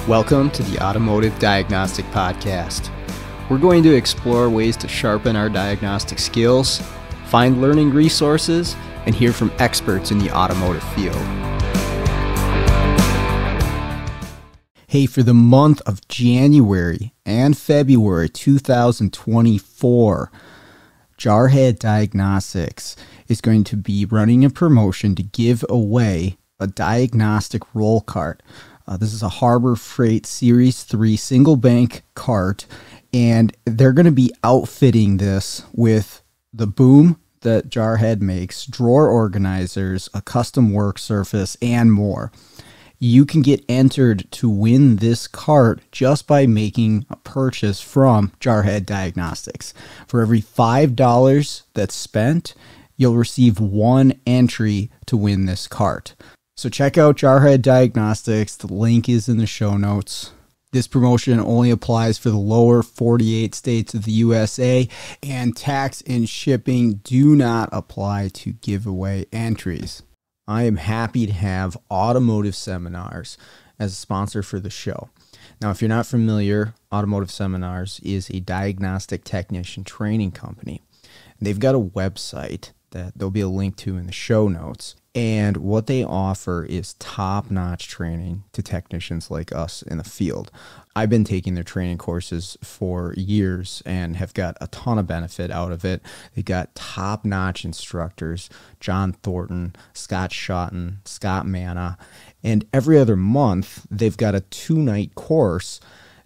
Welcome to the Automotive Diagnostic Podcast. We're going to explore ways to sharpen our diagnostic skills, find learning resources, and hear from experts in the automotive field. Hey, for the month of January and February 2024, Jarhead Diagnostics is going to be running a promotion to give away a diagnostic roll cart. This is a Harbor Freight Series 3 single bank cart, and they're going to be outfitting this with the boom that Jarhead makes, drawer organizers, a custom work surface, and more. You can get entered to win this cart just by making a purchase from Jarhead Diagnostics. For every $5 that's spent, you'll receive one entry to win this cart. So check out Jarhead Diagnostics. The link is in the show notes. This promotion only applies for the lower 48 states of the USA, and tax and shipping do not apply to giveaway entries. I am happy to have Automotive Seminars as a sponsor for the show. Now, if you're not familiar, Automotive Seminars is a diagnostic technician training company. They've got a website that there'll be a link to in the show notes. And what they offer is top-notch training to technicians like us in the field. I've been taking their training courses for years and have got a ton of benefit out of it. They've got top-notch instructors, John Thornton, Scott Shotton, Scott Manna, and every other month they've got a 2-night course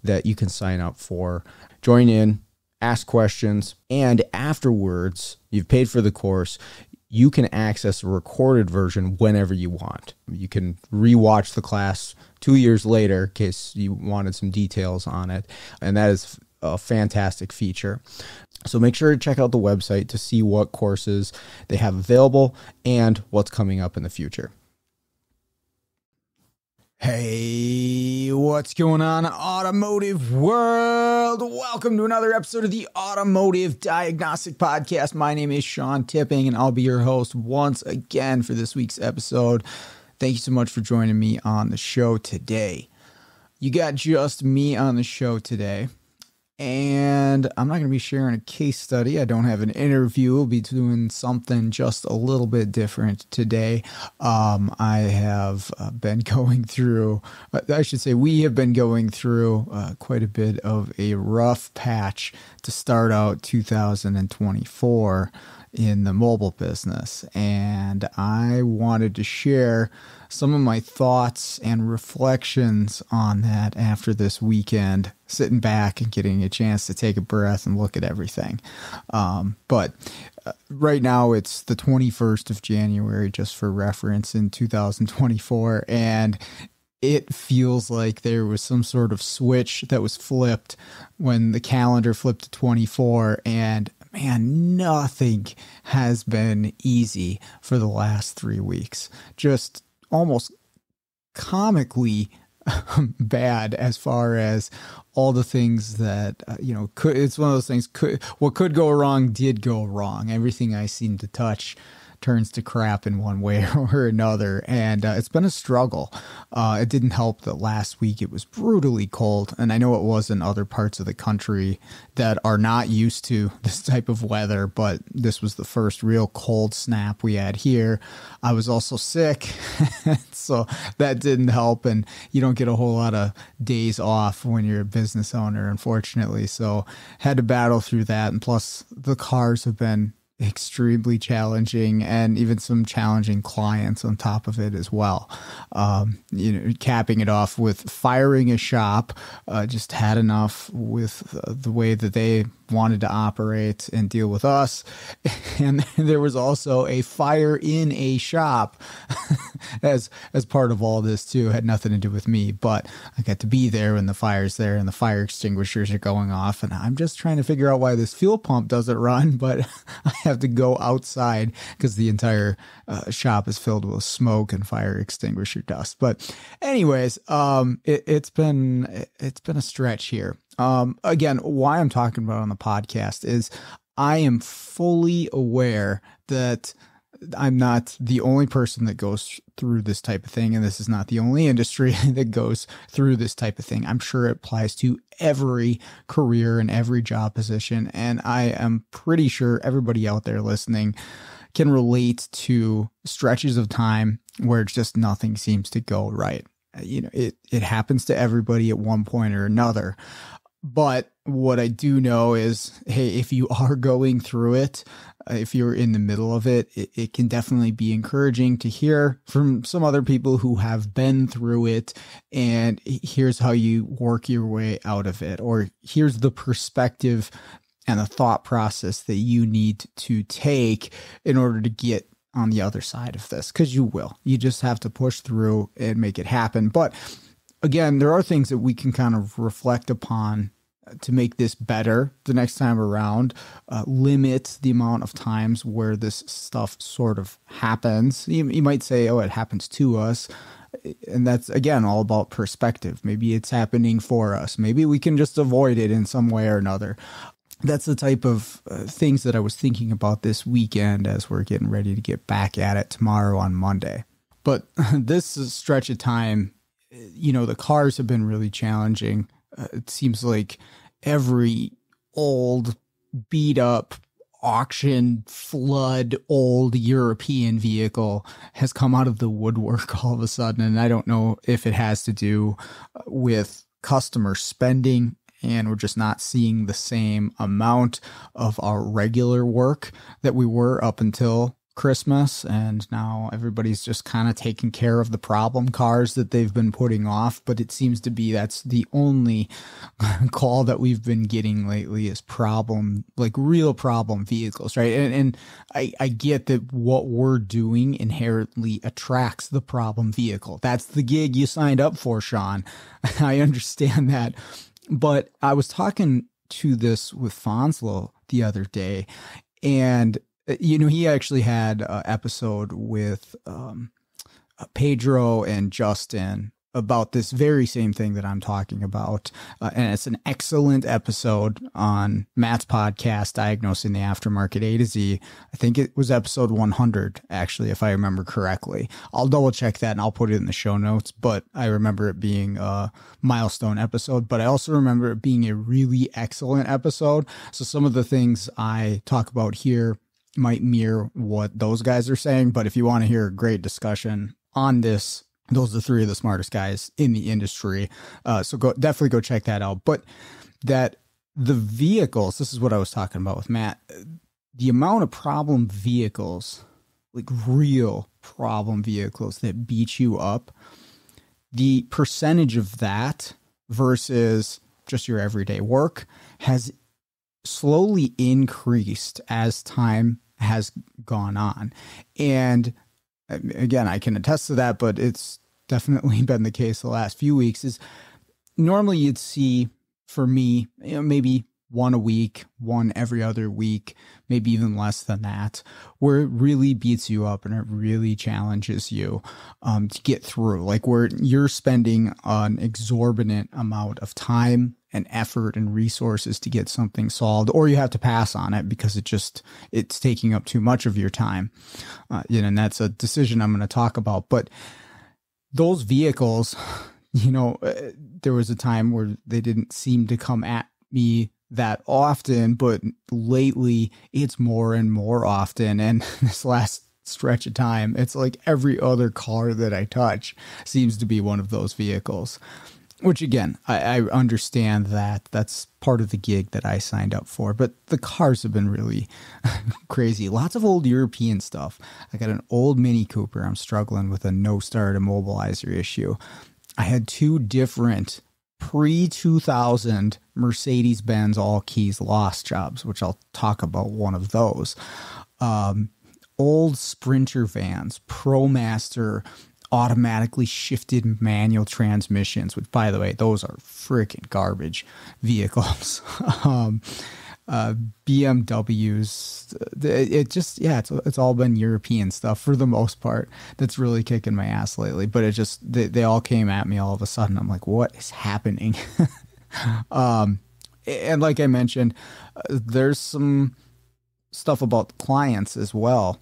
that you can sign up for. Join in, ask questions, and afterwards, you've paid for the course, you can access a recorded version whenever you want. You can rewatch the class 2 years later in case you wanted some details on it, and that is a fantastic feature. So make sure to check out the website to see what courses they have available and what's coming up in the future. Hey, what's going on, automotive world? Welcome to another episode of the Automotive Diagnostic Podcast. My name is Sean Tipping, and I'll be your host once again for this week's episode. Thank you so much for joining me on the show today. You got just me on the show today, and I'm not going to be sharing a case study. I don't have an interview. We'll be doing something just a little bit different today. I have been going through, we have been going through quite a bit of a rough patch to start out 2024 in the mobile business. And I wanted to share some of my thoughts and reflections on that after this weekend, sitting back and getting a chance to take a breath and look at everything. But right now it's the 21st of January, just for reference, in 2024. And it feels like there was some sort of switch that was flipped when the calendar flipped to 24, and man, nothing has been easy for the last 3 weeks. Just almost comically bad as far as all the things that, it's one of those things, what could go wrong did go wrong. Everything I seem to touch turns to crap in one way or another, and it's been a struggle. It didn't help that last week it was brutally cold, and I know it was in other parts of the country that are not used to this type of weather, but this was the first real cold snap we had here. I was also sick, so that didn't help, and you don't get a whole lot of days off when you're a business owner, unfortunately, so had to battle through that, and plus the cars have been extremely challenging, and even some challenging clients on top of it as well. Capping it off with firing a shop, just had enough with the way that they wanted to operate and deal with us. And there was also a fire in a shop as part of all this too. It had nothing to do with me, but I got to be there when the fire's there and the fire extinguishers are going off. And I'm just trying to figure out why this fuel pump doesn't run, but I have to go outside because the entire shop is filled with smoke and fire extinguisher dust. But anyways, it's been a stretch here. Again, why I'm talking about it on the podcast is I am fully aware that I'm not the only person that goes through this type of thing, and this is not the only industry that goes through this type of thing. I'm sure it applies to every career and every job position, and I am pretty sure everybody out there listening can relate to stretches of time where it's just nothing seems to go right. You know, it happens to everybody at one point or another. But what I do know is, hey, if you are going through it, if you're in the middle of it, it can definitely be encouraging to hear from some other people who have been through it. And here's how you work your way out of it. Or here's the perspective and the thought process that you need to take in order to get on the other side of this. Because you will. You just have to push through and make it happen. But again, there are things that we can kind of reflect upon to make this better the next time around, limit the amount of times where this stuff sort of happens. You might say, oh, it happens to us. And that's, again, all about perspective. Maybe it's happening for us. Maybe we can just avoid it in some way or another. That's the type of things that I was thinking about this weekend as we're getting ready to get back at it tomorrow on Monday. But this stretch of time, you know, the cars have been really challenging. It seems like every old, beat up, auction, flood, old European vehicle has come out of the woodwork all of a sudden. And I don't know if it has to do with customer spending, and we're just not seeing the same amount of our regular work that we were up until Christmas, and now everybody's just kind of taking care of the problem cars that they've been putting off. But it seems to be that's the only call that we've been getting lately is problem, like real problem vehicles, right? And I get that what we're doing inherently attracts the problem vehicle. That's the gig you signed up for, Sean. I understand that. But I was talking to this with Fonslow the other day, and you know, he actually had an episode with Pedro and Justin about this very same thing that I'm talking about. And it's an excellent episode on Matt's podcast, Diagnosing the Aftermarket A to Z. I think it was episode 100, actually, if I remember correctly. I'll double check that and I'll put it in the show notes, but I remember it being a milestone episode, but I also remember it being a really excellent episode. So some of the things I talk about here might mirror what those guys are saying, but if you want to hear a great discussion on this, those are the three of the smartest guys in the industry. So definitely go check that out. But that the vehicles, this is what I was talking about with Matt, the amount of problem vehicles, like real problem vehicles that beat you up, the percentage of that versus just your everyday work has slowly increased as time has gone on. And again, I can attest to that, but it's definitely been the case the last few weeks. Is normally you'd see, for me, you know, maybe one a week, one every other week, maybe even less than that, where it really beats you up and it really challenges you to get through, like where you're spending an exorbitant amount of time and effort and resources to get something solved, or you have to pass on it because it's taking up too much of your time. You know, and that's a decision I'm going to talk about. But those vehicles, you know, there was a time where they didn't seem to come at me that often, but lately it's more and more often. And this last stretch of time, it's like every other car that I touch seems to be one of those vehicles. Which again, I understand that that's part of the gig that I signed up for, but the cars have been really crazy. Lots of old European stuff. I got an old Mini Cooper. I'm struggling with a no-start immobilizer issue. I had two different pre-2000 Mercedes-Benz all keys lost jobs, which I'll talk about one of those. Old Sprinter vans, ProMaster automatically shifted manual transmissions, which, by the way, those are freaking garbage vehicles. BMWs, it's all been European stuff for the most part. That's really kicking my ass lately. But it just, they all came at me all of a sudden. I'm like, what is happening? And like I mentioned, there's some stuff about clients as well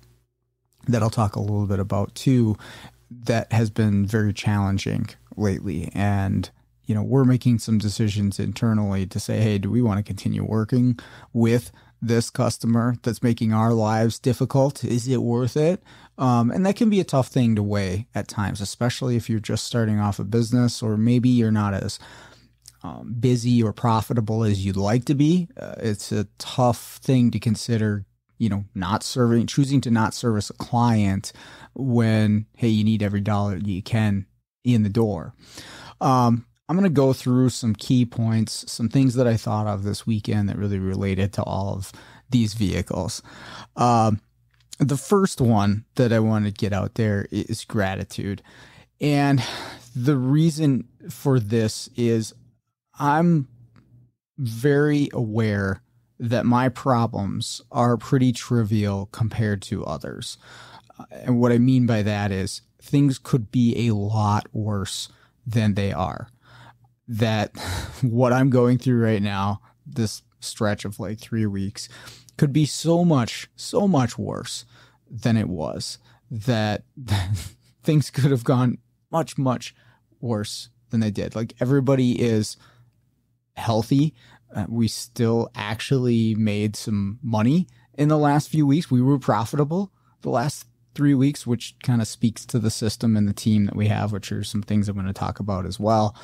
that I'll talk a little bit about too, that has been very challenging lately. And, we're making some decisions internally to say, hey, do we want to continue working with this customer that's making our lives difficult? Is it worth it? And that can be a tough thing to weigh at times, especially if you're just starting off a business, or maybe you're not as busy or profitable as you'd like to be. It's a tough thing to consider, choosing to not service a client when, hey, you need every dollar you can in the door. I'm going to go through some key points, some things that I thought of this weekend that really related to all of these vehicles. The first one that I want to get out there is gratitude. And the reason for this is I'm very aware that my problems are pretty trivial compared to others. And what I mean by that is things could be a lot worse than they are. That what I'm going through right now, this stretch of like 3 weeks, could be so much worse than it was. That things could have gone much, much worse than they did. Like, everybody is healthy. We still actually made some money in the last few weeks. We were profitable the last 3 weeks, which kind of speaks to the system and the team that we have, which are some things I'm going to talk about as well.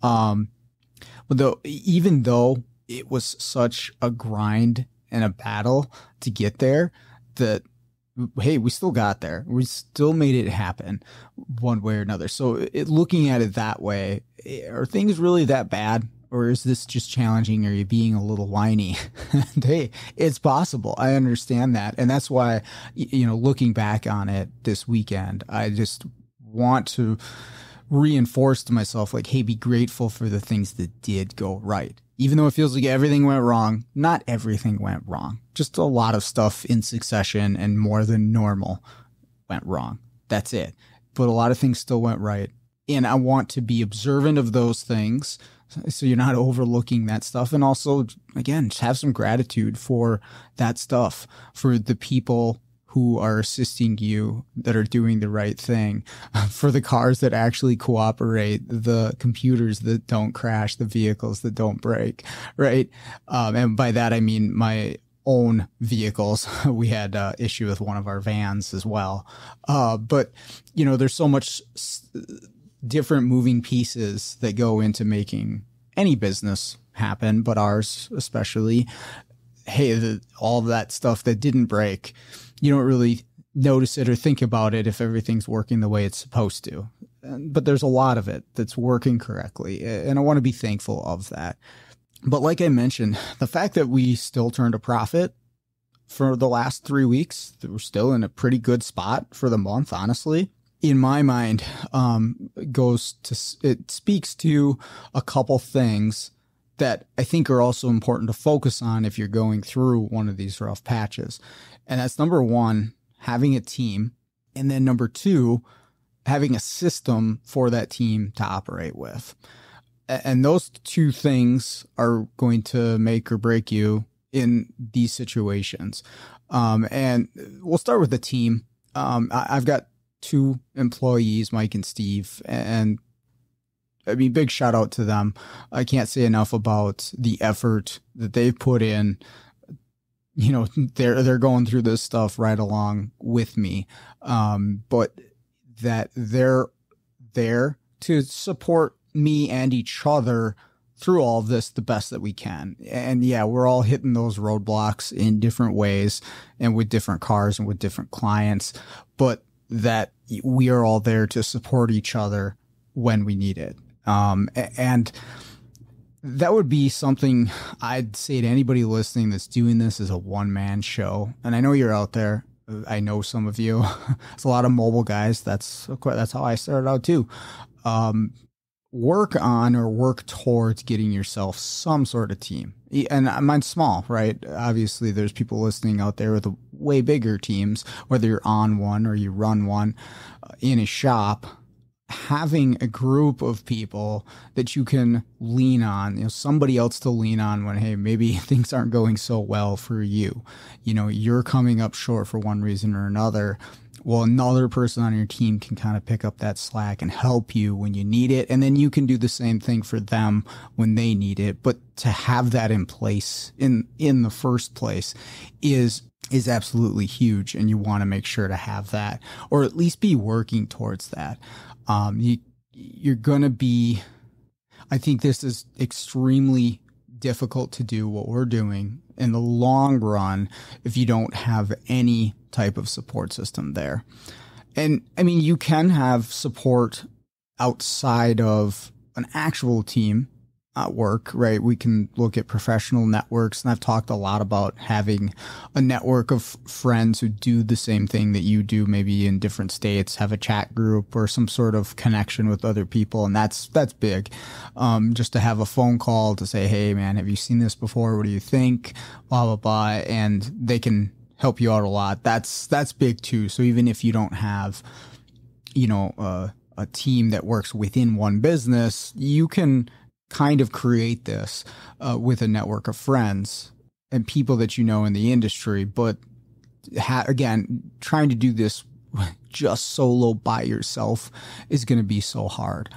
But even though it was such a grind and a battle to get there, that, hey, we still got there. We still made it happen one way or another. So looking at it that way, are things really that bad? Or is this just challenging? Are you being a little whiny? And hey, it's possible. I understand that. And that's why, looking back on it this weekend, I just want to reinforce to myself, like, hey, be grateful for the things that did go right. Even though it feels like everything went wrong, not everything went wrong. Just a lot of stuff in succession and more than normal went wrong. That's it. But a lot of things still went right. And I want to be observant of those things so you're not overlooking that stuff. And also, again, just have some gratitude for that stuff, for the people who are assisting you, that are doing the right thing, for the cars that actually cooperate, the computers that don't crash, the vehicles that don't break, right? And by that, I mean my own vehicles. We had an issue with one of our vans as well. But, there's so much different moving pieces that go into making any business happen, but ours especially. Hey, all of that stuff that didn't break, you don't really notice it or think about it if everything's working the way it's supposed to. But there's a lot of it that's working correctly, and I want to be thankful of that. But like I mentioned, the fact that we still turned a profit for the last 3 weeks, that we're still in a pretty good spot for the month, honestly, in my mind, it speaks to a couple things that I think are also important to focus on if you're going through one of these rough patches. And that's, number one, having a team. And then number two, having a system for that team to operate with. And those two things are going to make or break you in these situations. And we'll start with the team. I've got 2 employees, Mike and Steve, and I mean, big shout out to them. I can't say enough about the effort that they've put in. They're going through this stuff right along with me. But that they're there to support me and each other through all of this the best that we can. And yeah, we're all hitting those roadblocks in different ways and with different cars and with different clients, but that we are all there to support each other when we need it. And that would be something I'd say to anybody listening that's doing this as a one-man show. And I know you're out there. I know some of you. It's a lot of mobile guys. That's how I started out too. Work on or work towards getting yourself some sort of team. And mine's small, right? Obviously, there's people listening out there with way bigger teams, whether you're on one or you run one in a shop. Having a group of people that you can lean on, somebody else to lean on when, hey, maybe things aren't going so well for you. You're coming up short for one reason or another. Well, another person on your team can kind of pick up that slack and help you when you need it. And then you can do the same thing for them when they need it. But to have that in place in the first place is absolutely huge. And you want to make sure to have that, or at least be working towards that. You're going to be, I think this is extremely difficult to do what we're doing in the long run if you don't have any type of support system there. And I mean, you can have support outside of an actual team at work, right? We can look at professional networks, and I've talked a lot about having a network of friends who do the same thing that you do, maybe in different states, have a chat group or some sort of connection with other people. And that's big. Just to have a phone call to say, hey man, have you seen this before? What do you think? Blah, blah, blah. And they can help you out a lot. That's big too. So even if you don't have, a team that works within one business, you can kind of create this with a network of friends and people that you know in the industry. But again, trying to do this just solo by yourself is going to be so hard.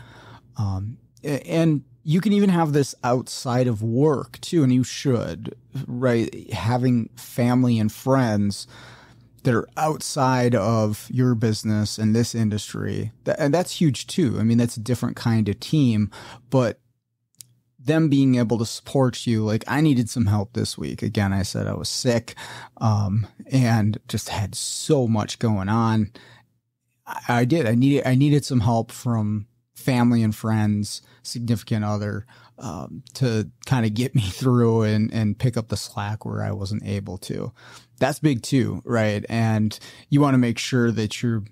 And you can even have this outside of work too, and you should, right? Having family and friends that are outside of your business and this industry, and that's huge too. I mean, that's a different kind of team, but them being able to support you. Like, I needed some help this week. Again, I said I was sick, and just had so much going on. I needed some help from family and friends, significant other, to kind of get me through and pick up the slack where I wasn't able to. That's big too, right? And you want to make sure that you're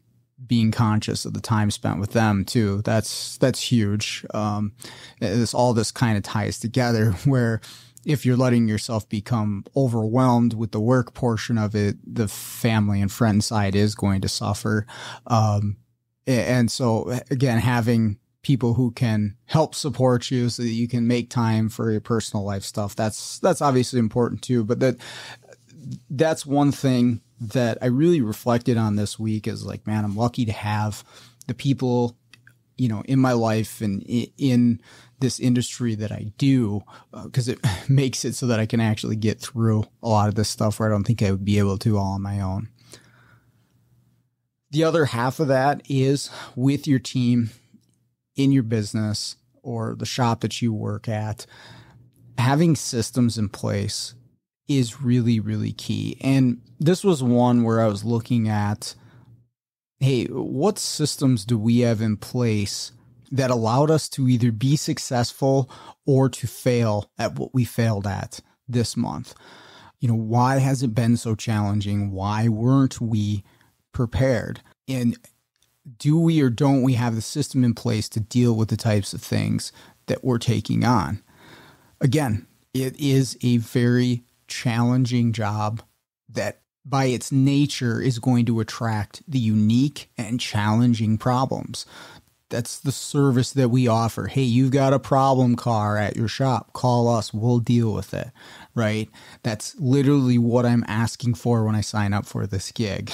being conscious of the time spent with them too. That's huge. All this kind of ties together, where if you're letting yourself become overwhelmed with the work portion of it, the family and friend side is going to suffer. And so again, having people who can help support you so that you can make time for your personal life stuff, that's obviously important too. But that's one thing that I really reflected on this week, is like, man, I'm lucky to have the people, in my life and in this industry that I do, because it makes it so that I can actually get through a lot of this stuff where I don't think I would be able to all on my own. The other half of that is with your team in your business or the shop that you work at. Having systems in place is really, really key. And this was one where I was looking at, hey, what systems do we have in place that allowed us to either be successful or to fail at what we failed at this month? Why has it been so challenging? Why weren't we prepared? And do we or don't we have the system in place to deal with the types of things that we're taking on? Again, it is a very challenging job that by its nature is going to attract the unique and challenging problems. That's the service that we offer. Hey, you've got a problem car at your shop. Call us. We'll deal with it, right? That's literally what I'm asking for when I sign up for this gig.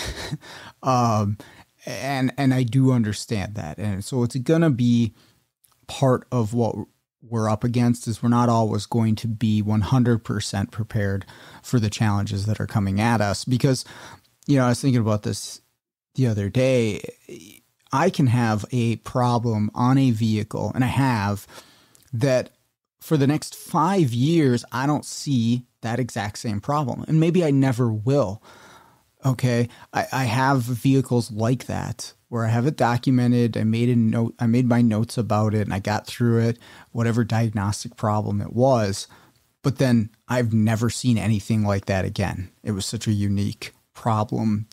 And I do understand that. And so it's going to be part of what we're up against, is we're not always going to be 100% prepared for the challenges that are coming at us. Because, I was thinking about this the other day. I can have a problem on a vehicle, and I have, that for the next 5 years, I don't see that exact same problem. And maybe I never will. Okay. I have vehicles like that where I have it documented. I made my notes about it and I got through it, whatever diagnostic problem it was. But then I've never seen anything like that again. It was such a unique problem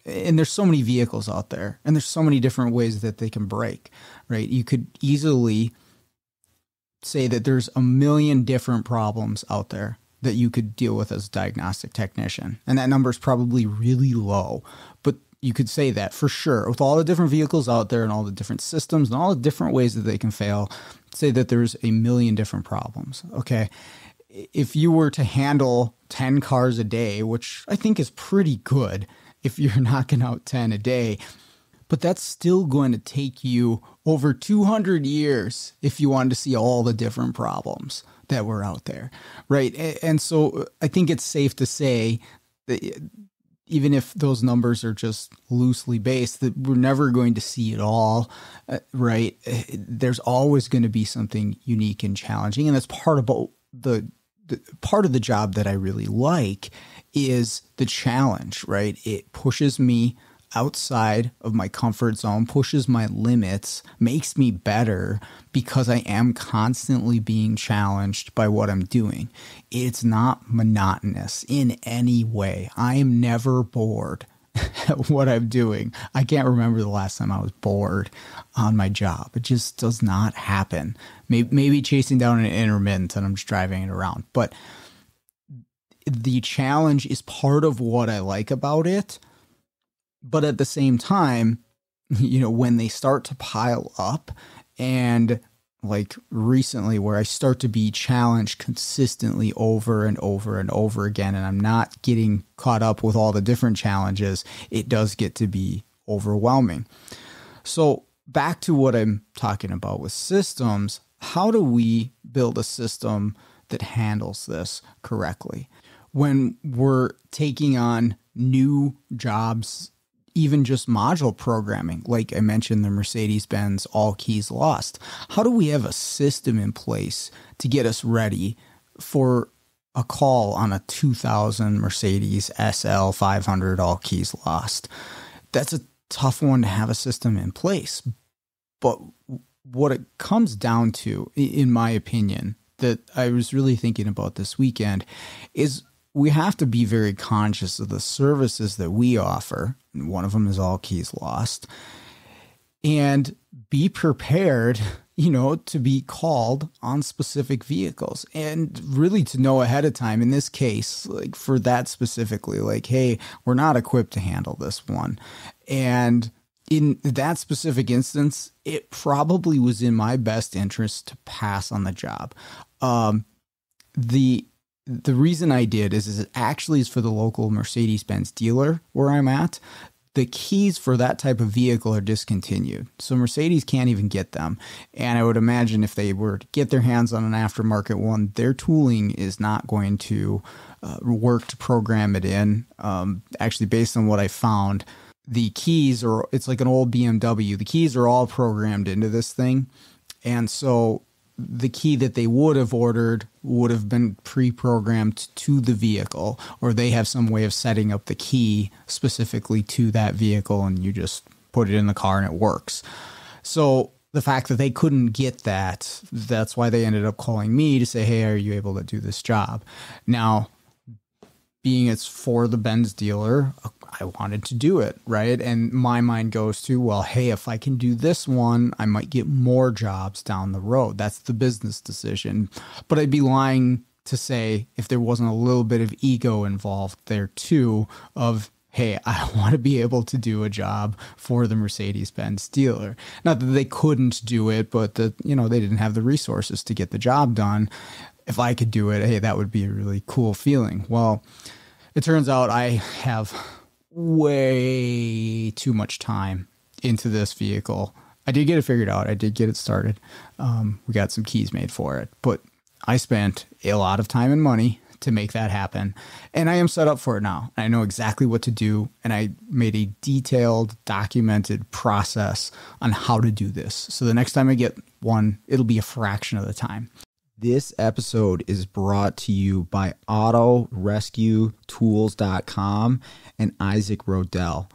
and there's so many vehicles out there, and there's so many different ways that they can break, right? You could easily say that there's a million different problems out there that you could deal with as a diagnostic technician. And that number is probably really low, but you could say that for sure. With all the different vehicles out there and all the different systems and all the different ways that they can fail, say that there's a million different problems, okay? If you were to handle 10 cars a day, which I think is pretty good if you're knocking out 10 a day, but that's still going to take you over 200 years if you wanted to see all the different problems that were out there, right? And so I think it's safe to say that even if those numbers are just loosely based, that we're never going to see it all, right? There's always going to be something unique and challenging, and that's part about the part of the job that I really like is the challenge, right? It pushes me outside of my comfort zone, pushes my limits, makes me better because I am constantly being challenged by what I'm doing. It's not monotonous in any way. I am never bored at what I'm doing. I can't remember the last time I was bored on my job. It just does not happen. Maybe chasing down an intermittent and I'm just driving it around. But the challenge is part of what I like about it. But at the same time, you know, when they start to pile up, and like recently where I start to be challenged consistently over and over and over again, and I'm not getting caught up with all the different challenges, it does get to be overwhelming. So back to what I'm talking about with systems, how do we build a system that handles this correctly? When we're taking on new jobs, even just module programming, like I mentioned, the Mercedes-Benz All Keys Lost. How do we have a system in place to get us ready for a call on a 2000 Mercedes SL 500 All Keys Lost? That's a tough one to have a system in place. But what it comes down to, in my opinion, that I was really thinking about this weekend is we have to be very conscious of the services that we offer. One of them is All Keys Lost. And be prepared, you know, to be called on specific vehicles and really to know ahead of time. In this case, like for that specifically, like, hey, we're not equipped to handle this one. And in that specific instance, it probably was in my best interest to pass on the job. The reason I did is it actually is for the local Mercedes-Benz dealer where I'm at. The keys for that type of vehicle are discontinued. So Mercedes can't even get them. And I would imagine if they were to get their hands on an aftermarket one, their tooling is not going to work to program it in. Actually, based on what I found, the keys it's like an old BMW. The keys are all programmed into this thing. And so the key that they would have ordered would have been pre-programmed to the vehicle, or they have some way of setting up the key specifically to that vehicle and you just put it in the car and it works. So the fact that they couldn't get that's why they ended up calling me to say, hey, are you able to do this job? Now, being it's for the Benz dealer, I wanted to do it, right? And my mind goes to, well, hey, if I can do this one, I might get more jobs down the road. That's the business decision. But I'd be lying to say if there wasn't a little bit of ego involved there too of, hey, I want to be able to do a job for the Mercedes-Benz dealer. Not that they couldn't do it, but that, you know, they didn't have the resources to get the job done. If I could do it, hey, that would be a really cool feeling. Well, it turns out I have way too much time into this vehicle. I did get it figured out. I did get it started. We got some keys made for it, but I spent a lot of time and money to make that happen. And I am set up for it now. I know exactly what to do. And I made a detailed, documented process on how to do this. So the next time I get one, it'll be a fraction of the time. This episode is brought to you by AutoRescueTools.com and Isaac Rodell.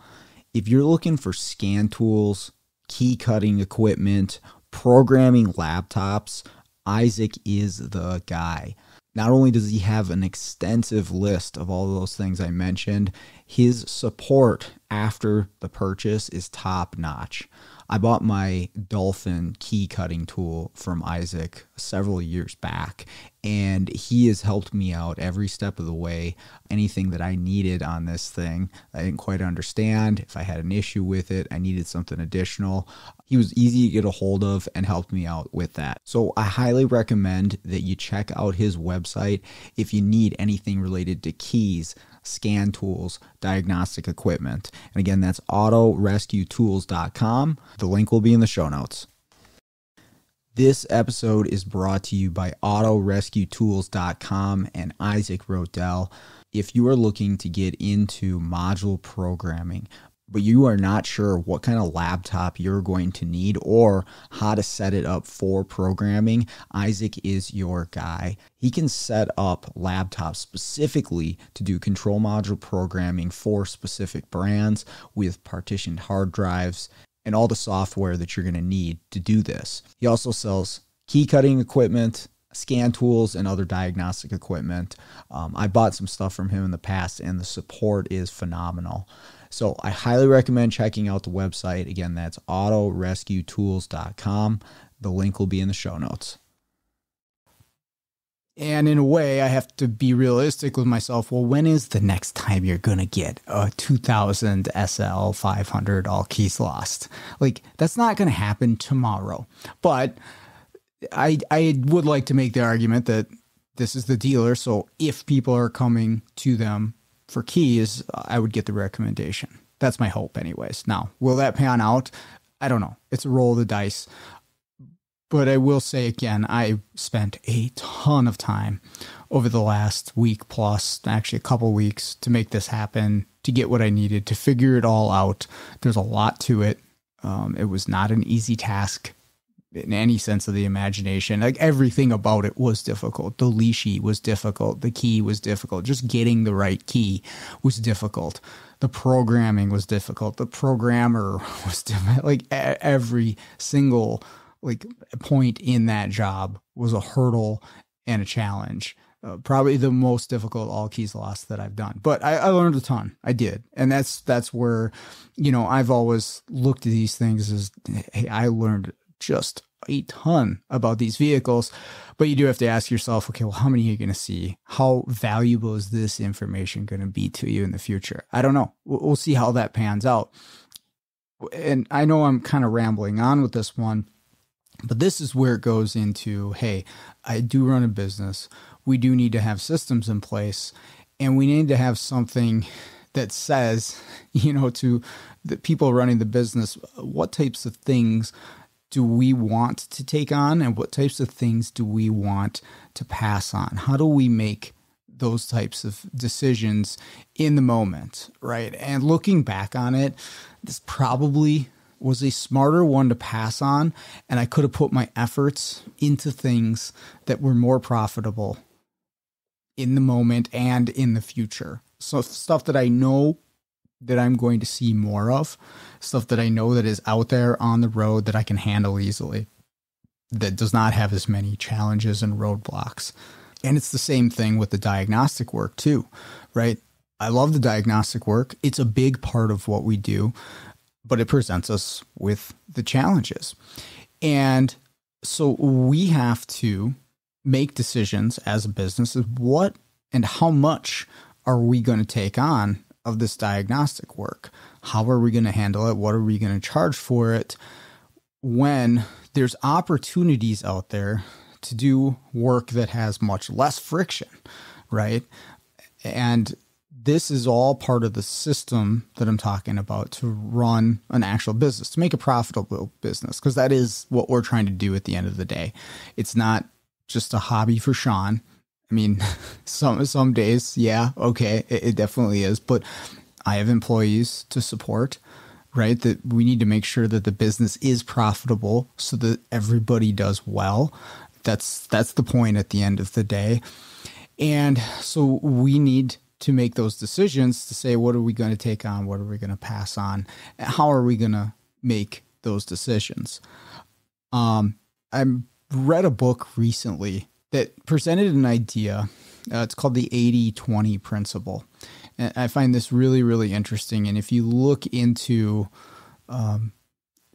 If you're looking for scan tools, key cutting equipment, programming laptops, Isaac is the guy. Not only does he have an extensive list of all of those things I mentioned, his support after the purchase is top notch. I bought my Dolphin key cutting tool from Isaac several years back, and he has helped me out every step of the way. Anything that I needed on this thing, I didn't quite understand. If I had an issue with it, I needed something additional. He was easy to get a hold of and helped me out with that. So I highly recommend that you check out his website if you need anything related to keys, scan tools, diagnostic equipment. And again, that's autorescuetools.com. The link will be in the show notes. This episode is brought to you by autorescuetools.com and Isaac Rodell. If you are looking to get into module programming, but you are not sure what kind of laptop you're going to need or how to set it up for programming, Isaac is your guy. He can set up laptops specifically to do control module programming for specific brands with partitioned hard drives and all the software that you're going to need to do this. He also sells key cutting equipment, scan tools, and other diagnostic equipment. I bought some stuff from him in the past, and the support is phenomenal. So I highly recommend checking out the website. Again, that's autorescuetools.com. The link will be in the show notes. And in a way, I have to be realistic with myself. Well, when is the next time you're going to get a 2000 SL 500 all keys lost? Like, that's not going to happen tomorrow. But I would like to make the argument that this is the dealer. So if people are coming to them for keys, I would get the recommendation. That's my hope anyways. Now, will that pan out? I don't know. It's a roll of the dice. But I will say again, I spent a ton of time over the last week plus, actually a couple weeks, to make this happen, to get what I needed, to figure it all out. There's a lot to it. It was not an easy task in any sense of the imagination. Like, everything about it was difficult. The leashy was difficult. The key was difficult. Just getting the right key was difficult. The programming was difficult. The programmer was difficult. Like, every single point in that job was a hurdle and a challenge. Probably the most difficult all keys lost that I've done. But I learned a ton. I did. And that's where, I've always looked at these things as, hey, I learned just a ton about these vehicles. But you do have to ask yourself, okay, well, how many are you going to see? How valuable is this information going to be to you in the future? I don't know. We'll see how that pans out. And I know I'm kind of rambling on with this one, but this is where it goes into, hey, I do run a business. We do need to have systems in place, and we need to have something that says, to the people running the business, what types of things do we want to take on, and what types of things do we want to pass on? How do we make those types of decisions in the moment, right? And looking back on it, this probably was a smarter one to pass on, and I could have put my efforts into things that were more profitable in the moment and in the future. So stuff that I know that I'm going to see more of, stuff that I know that is out there on the road that I can handle easily, that does not have as many challenges and roadblocks. And it's the same thing with the diagnostic work too, right? I love the diagnostic work. It's a big part of what we do, but it presents us with the challenges. And so we have to make decisions as a business of what and how much are we going to take on of this diagnostic work? How are we going to handle it? What are we going to charge for it when there's opportunities out there to do work that has much less friction, right? And this is all part of the system that I'm talking about to run an actual business, to make a profitable business, because that is what we're trying to do at the end of the day. It's not just a hobby for Sean. I mean, some days, yeah, okay, it definitely is. But I have employees to support, right? That we need to make sure that the business is profitable so that everybody does well. That's the point at the end of the day. And so we need to make those decisions to say, what are we going to take on? What are we going to pass on? How are we going to make those decisions? I read a book recently that presented an idea. It's called the 80-20 principle. And I find this really, really interesting. And if you look into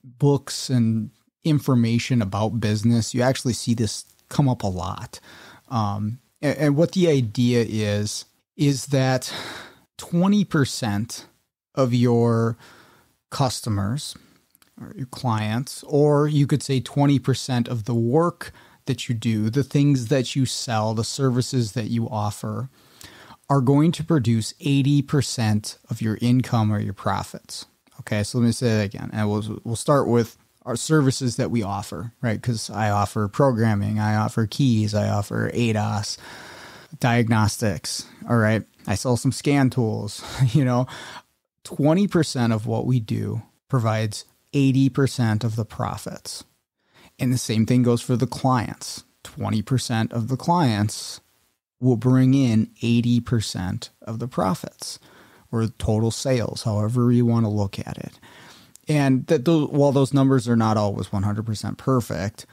books and information about business, you actually see this come up a lot. And what the idea is that 20% of your customers or your clients, or you could say 20% of the work that you do, the things that you sell, the services that you offer, are going to produce 80% of your income or your profits. Okay, so let me say that again. And we'll start with our services that we offer, right? Because I offer programming, I offer keys, I offer ADAS, diagnostics, all right? I sell some scan tools, 20% of what we do provides 80% of the profits. And the same thing goes for the clients. 20% of the clients will bring in 80% of the profits or total sales, however you want to look at it. And that while those numbers are not always 100% perfect,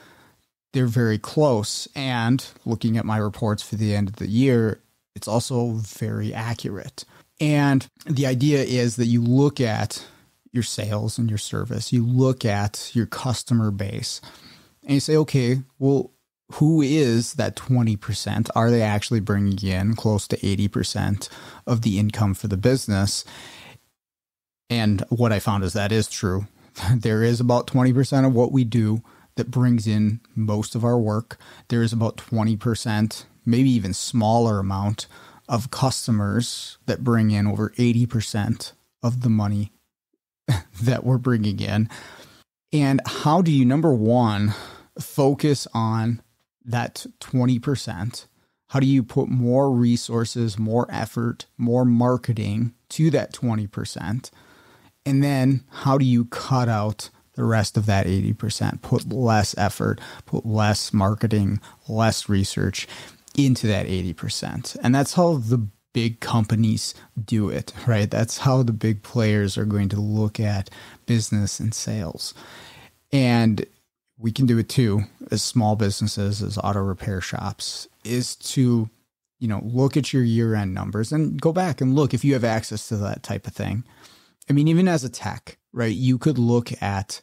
they're very close. And looking at my reports for the end of the year, it's also very accurate. And the idea is that you look at your sales and your service, you look at your customer base, and you say, okay, well, who is that 20%? Are they actually bringing in close to 80% of the income for the business? And what I found is that is true. There is about 20% of what we do that brings in most of our work. There is about 20%, maybe even smaller amount of customers that bring in over 80% of the money that we're bringing in. And how do you, number one, focus on that 20%? How do you put more resources, more effort, more marketing to that 20%? And then how do you cut out the rest of that 80%? Put less effort, put less marketing, less research into that 80%. And that's how the big companies do it, right? That's how the big players are going to look at business and sales. And we can do it too, as small businesses, as auto repair shops, is to, look at your year-end numbers and go back and look if you have access to that type of thing. I mean, even as a tech, right, you could look at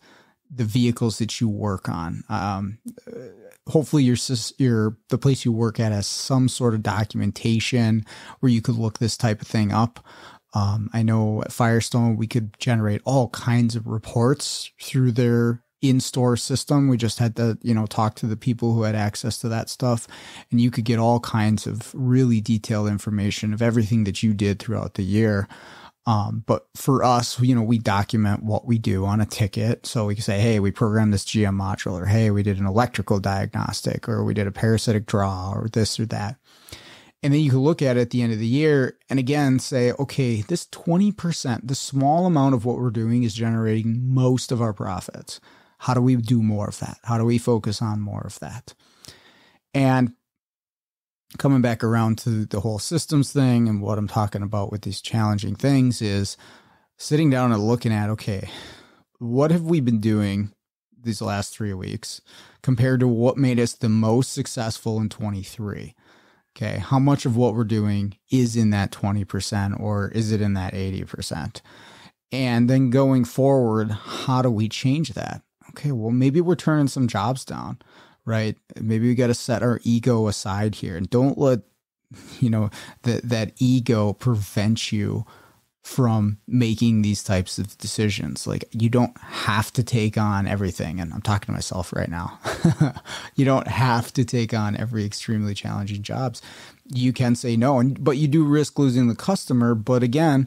the vehicles that you work on. Hopefully the place you work at has some sort of documentation where you could look this type of thing up. I know at Firestone, we could generate all kinds of reports through their in-store system. We just had to, talk to the people who had access to that stuff, and you could get all kinds of really detailed information of everything that you did throughout the year. But for us, we document what we do on a ticket. So we can say, hey, we programmed this GM module, or hey, we did an electrical diagnostic, or we did a parasitic draw, or this or that. And then you can look at it at the end of the year and again say, okay, this 20%, the small amount of what we're doing is generating most of our profits. How do we do more of that? How do we focus on more of that? And coming back around to the whole systems thing and what I'm talking about with these challenging things is sitting down and looking at, okay, what have we been doing these last 3 weeks compared to what made us the most successful in 23? Okay, how much of what we're doing is in that 20% or is it in that 80%? And then going forward, how do we change that? Okay, well, maybe we're turning some jobs down. Right? Maybe we got to set our ego aside here and don't let, that ego prevent you from making these types of decisions. Like, you don't have to take on everything. And I'm talking to myself right now. You don't have to take on every extremely challenging jobs. You can say no, but you do risk losing the customer. But again,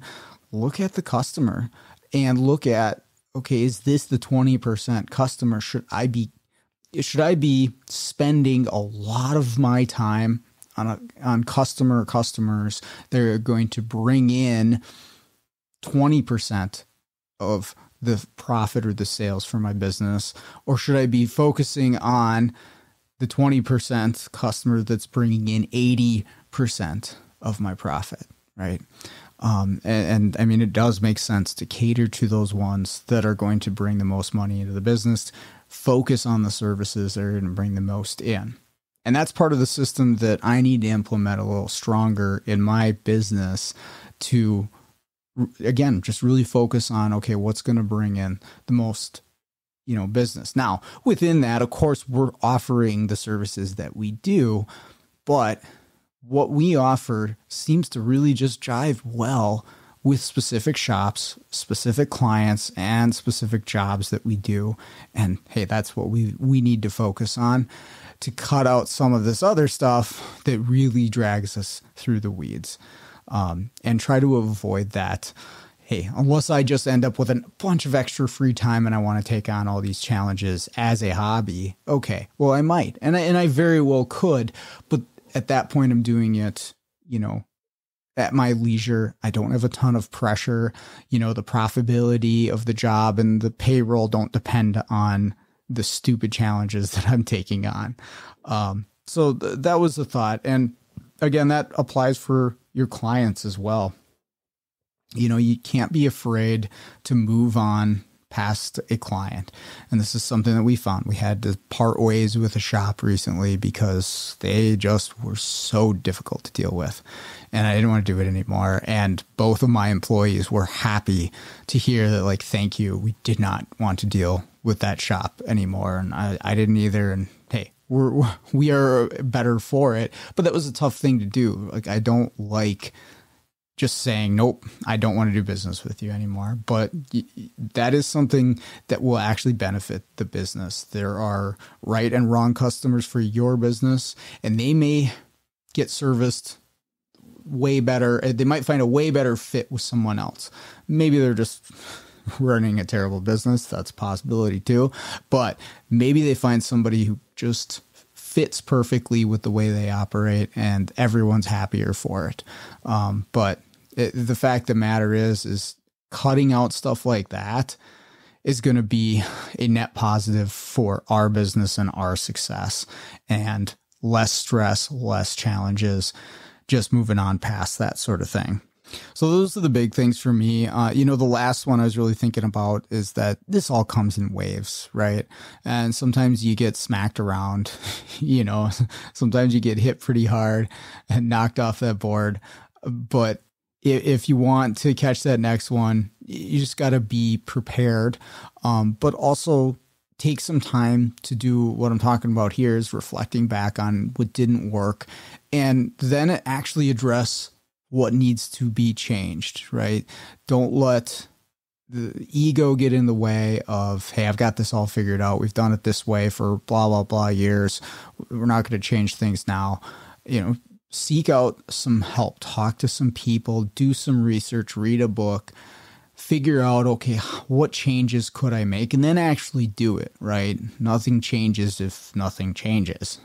look at the customer and look at, okay, is this the 20% customer? Should I be spending a lot of my time on customers that are going to bring in 20% of the profit or the sales for my business? Or should I be focusing on the 20% customer that's bringing in 80% of my profit, right? And I mean, it does make sense to cater to those ones that are going to bring the most money into the business. Focus on the services that are going to bring the most in. And that's part of the system that I need to implement a little stronger in my business to, again, just really focus on, okay, what's going to bring in the most, business. Now, within that, of course, we're offering the services that we do, but what we offer seems to really just jive well with specific shops, specific clients, and specific jobs that we do. And hey, that's what we need to focus on to cut out some of this other stuff that really drags us through the weeds, and try to avoid that. Hey, unless I just end up with a bunch of extra free time and I want to take on all these challenges as a hobby, okay, well, I might, and I very well could, but at that point, I'm doing it, at my leisure. I don't have a ton of pressure. The profitability of the job and the payroll don't depend on the stupid challenges that I'm taking on. So that was the thought. And again, that applies for your clients as well. You can't be afraid to move on past a client. And this is something that we found. We had to part ways with a shop recently because they just were so difficult to deal with. And I didn't want to do it anymore. And both of my employees were happy to hear that, like, thank you. We did not want to deal with that shop anymore. And I didn't either. And hey, we are better for it. But that was a tough thing to do. Like, I don't like just saying, nope, I don't want to do business with you anymore. But that is something that will actually benefit the business. There are right and wrong customers for your business, and they may get serviced way better. They might find a way better fit with someone else. Maybe they're just running a terrible business. That's a possibility too. But maybe they find somebody who just fits perfectly with the way they operate, and everyone's happier for it. But the fact of the matter is cutting out stuff like that is going to be a net positive for our business and our success, and less stress, less challenges, just moving on past that sort of thing. So those are the big things for me. The last one I was really thinking about is that this all comes in waves, right? And sometimes you get smacked around, sometimes you get hit pretty hard and knocked off that board. But if you want to catch that next one, you just got to be prepared, but also take some time to do what I'm talking about here, is reflecting back on what didn't work, and then actually address what needs to be changed, right? Don't let the ego get in the way of, hey, I've got this all figured out. We've done it this way for blah, blah, blah years. We're not going to change things now. Seek out some help, talk to some people, do some research, read a book, figure out, okay, what changes could I make? And then actually do it, right? Nothing changes if nothing changes.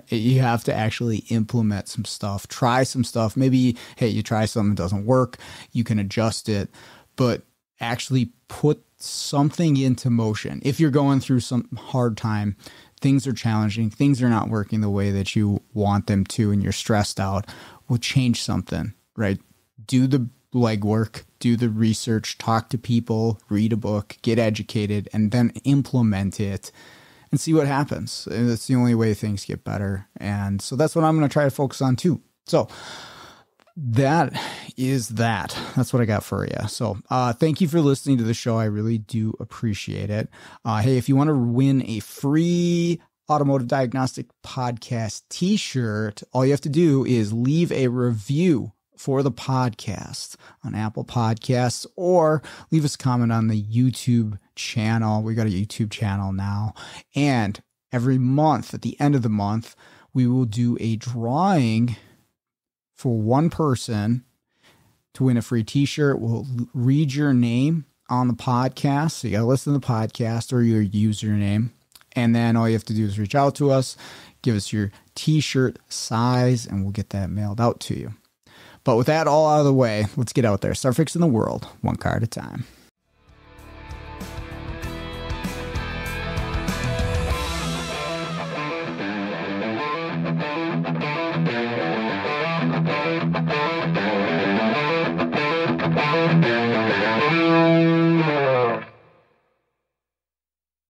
You have to actually implement some stuff, try some stuff. Maybe, hey, you try something, it doesn't work, you can adjust it, but actually put something into motion. If you're going through some hard time, things are challenging, things are not working the way that you want them to, and you're stressed out, well, change something, right? Do the legwork, do the research, talk to people, read a book, get educated, and then implement it and see what happens. And that's the only way things get better. And so that's what I'm going to try to focus on too. So that is that. That's what I got for you. So thank you for listening to the show. I really do appreciate it. Hey, if you want to win a free Automotive Diagnostic Podcast t-shirt, all you have to do is leave a review for the podcast on Apple Podcasts, or leave us a comment on the YouTube channel. We got a YouTube channel now. And every month, at the end of the month, we will do a drawing for one person to win a free t-shirt. We'll read your name on the podcast. So you got to listen to the podcast or your username. And then all you have to do is reach out to us, give us your t-shirt size, and we'll get that mailed out to you. But with that all out of the way, let's get out there. Start fixing the world one car at a time.